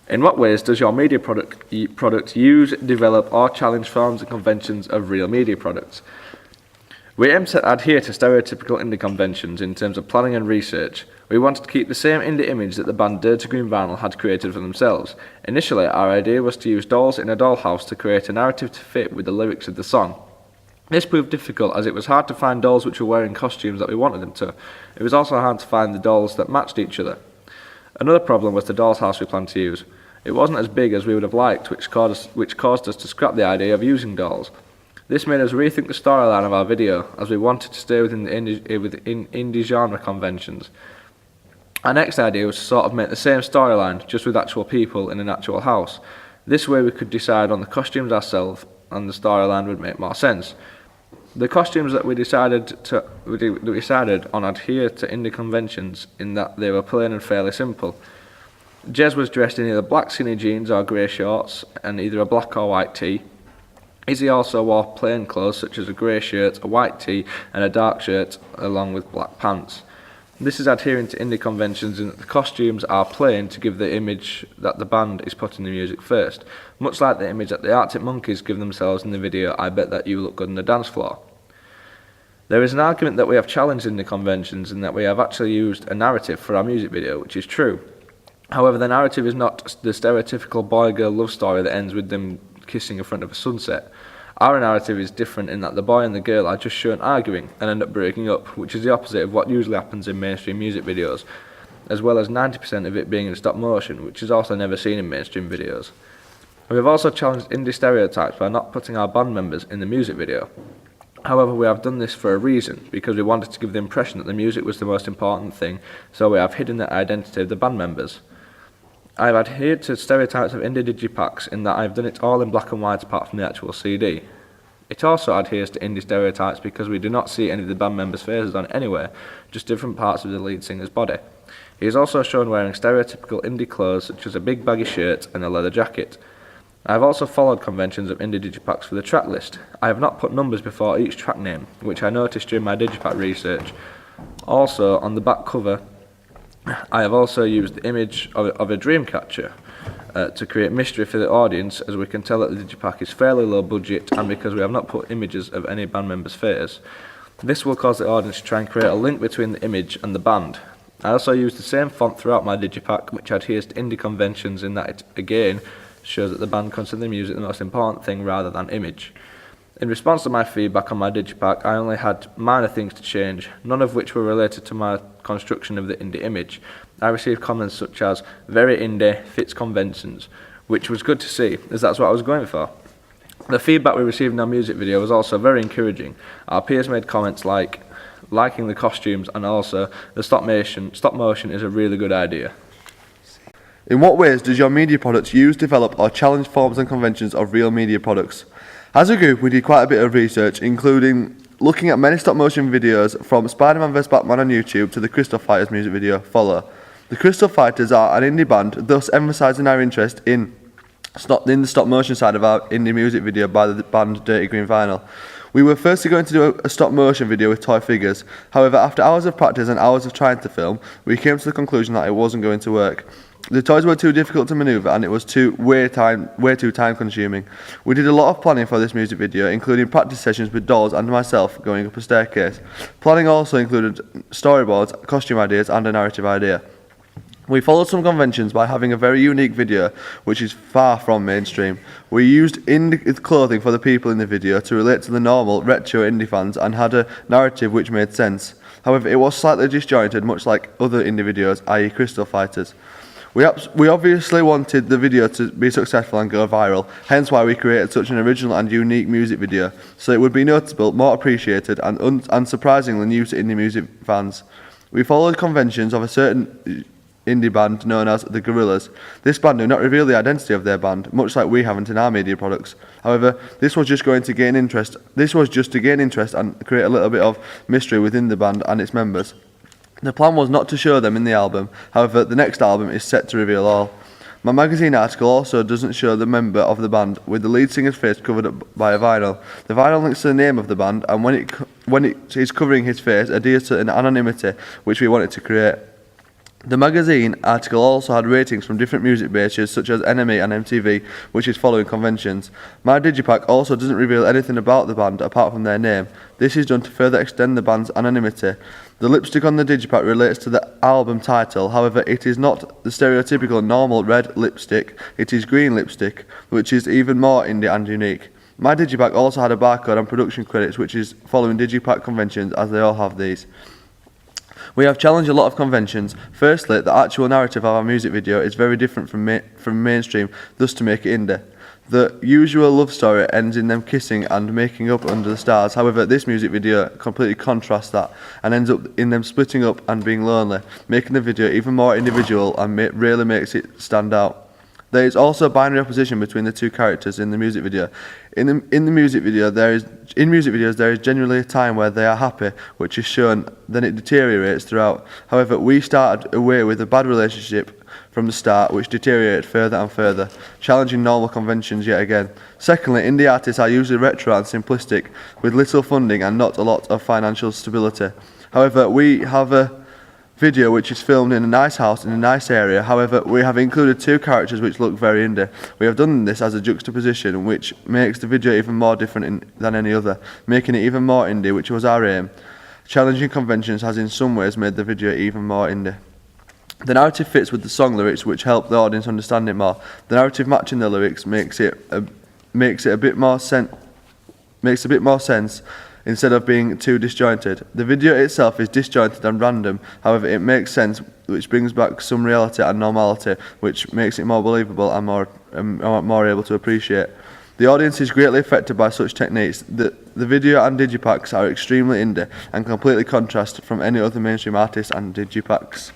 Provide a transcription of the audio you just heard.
In what ways does your media product use, develop or challenge forms and conventions of real media products? We aim to adhere to stereotypical indie conventions in terms of planning and research. We wanted to keep the same indie image that the band Dirty Green Vinyl had created for themselves. Initially, our idea was to use dolls in a dollhouse to create a narrative to fit with the lyrics of the song. This proved difficult as it was hard to find dolls which were wearing costumes that we wanted them to. It was also hard to find the dolls that matched each other. Another problem was the doll's house we planned to use. It wasn't as big as we would have liked, which caused us to scrap the idea of using dolls. This made us rethink the storyline of our video, as we wanted to stay within the indie genre conventions. Our next idea was to sort of make the same storyline, just with actual people in an actual house. This way we could decide on the costumes ourselves, and the storyline would make more sense. The costumes that we decided on adhere to indie conventions in that they were plain and fairly simple. Jez was dressed in either black skinny jeans or grey shorts and either a black or white tee. Izzy also wore plain clothes such as a grey shirt, a white tee and a dark shirt along with black pants. This is adhering to indie conventions in that the costumes are plain to give the image that the band is putting the music first, much like the image that the Arctic Monkeys give themselves in the video I Bet That You Look Good on the Dance Floor. There is an argument that we have challenged indie conventions in that we have actually used a narrative for our music video, which is true. However, the narrative is not the stereotypical boy-girl love story that ends with them kissing in front of a sunset. Our narrative is different in that the boy and the girl are just shown arguing and end up breaking up, which is the opposite of what usually happens in mainstream music videos, as well as 90% of it being in stop motion, which is also never seen in mainstream videos. We have also challenged indie stereotypes by not putting our band members in the music video. However, we have done this for a reason, because we wanted to give the impression that the music was the most important thing, so we have hidden the identity of the band members. I have adhered to stereotypes of indie digipacks in that I have done it all in black and white apart from the actual CD. It also adheres to indie stereotypes because we do not see any of the band members' faces on anywhere, just different parts of the lead singer's body. He is also shown wearing stereotypical indie clothes such as a big baggy shirt and a leather jacket. I have also followed conventions of indie digipacks for the track list. I have not put numbers before each track name, which I noticed during my digipack research. Also, on the back cover, I have also used the image of a dream catcher to create mystery for the audience, as we can tell that the digipack is fairly low budget and because we have not put images of any band members' face. This will cause the audience to try and create a link between the image and the band. I also used the same font throughout my digipack, which adheres to indie conventions in that it, again, shows that the band consider music the most important thing rather than image. In response to my feedback on my digipack, I only had minor things to change, none of which were related to my construction of the indie image. I received comments such as, very indie, fits conventions, which was good to see, as that's what I was going for. The feedback we received in our music video was also very encouraging. Our peers made comments like, liking the costumes and also the stop motion is a really good idea. In what ways does your media products use, develop or challenge forms and conventions of real media products? As a group, we did quite a bit of research, including looking at many stop-motion videos from Spider-Man vs Batman on YouTube to the Crystal Fighters music video, Follow. The Crystal Fighters are an indie band, thus emphasising our interest in the stop-motion side of our indie music video by the band Dirty Green Vinyl. We were firstly going to do a stop-motion video with toy figures. However, after hours of practice and hours of trying to film, we came to the conclusion that it wasn't going to work. The toys were too difficult to manoeuvre and it was way too time consuming. We did a lot of planning for this music video, including practice sessions with dolls and myself going up a staircase. Planning also included storyboards, costume ideas and a narrative idea. We followed some conventions by having a very unique video, which is far from mainstream. We used indie clothing for the people in the video to relate to the normal retro indie fans and had a narrative which made sense. However, it was slightly disjointed, much like other indie videos, i.e. Crystal Fighters. We obviously wanted the video to be successful and go viral, hence why we created such an original and unique music video, so it would be noticeable, more appreciated and unsurprisingly new to indie music fans. We followed conventions of a certain indie band known as The Gorillaz. This band did not reveal the identity of their band, much like we haven't in our media products. However, this was just to gain interest and create a little bit of mystery within the band and its members. The plan was not to show them in the album, however the next album is set to reveal all. My magazine article also doesn't show the member of the band, with the lead singer's face covered up by a vinyl. The vinyl links to the name of the band, and when it is covering his face, adheres to an anonymity which we wanted to create. The magazine article also had ratings from different music bases such as NME and MTV, which is following conventions. My digipack also doesn't reveal anything about the band apart from their name. This is done to further extend the band's anonymity. The lipstick on the digipack relates to the album title, however it is not the stereotypical normal red lipstick, it is green lipstick, which is even more indie and unique. My digipack also had a barcode and production credits, which is following digipack conventions as they all have these. We have challenged a lot of conventions. Firstly, the actual narrative of our music video is very different from mainstream, thus to make it indie. The usual love story ends in them kissing and making up under the stars. However, this music video completely contrasts that and ends up in them splitting up and being lonely, making the video even more individual and really makes it stand out. There is also a binary opposition between the two characters in the music video. In music videos there is generally a time where they are happy, which is shown, then it deteriorates throughout. However, we started away with a bad relationship from the start, which deteriorated further and further, challenging normal conventions yet again. Secondly, indie artists are usually retro and simplistic, with little funding and not a lot of financial stability. However, we have a video which is filmed in a nice house in a nice area. However, we have included two characters which look very indie. We have done this as a juxtaposition which makes the video even more different than any other, making it even more indie, which was our aim. Challenging conventions has in some ways made the video even more indie. The narrative fits with the song lyrics, which help the audience understand it more. The narrative matching the lyrics makes a bit more sense instead of being too disjointed. The video itself is disjointed and random, however it makes sense, which brings back some reality and normality, which makes it more believable and more able to appreciate. The audience is greatly affected by such techniques. The video and digipacks are extremely indie and completely contrast from any other mainstream artists and digipacks.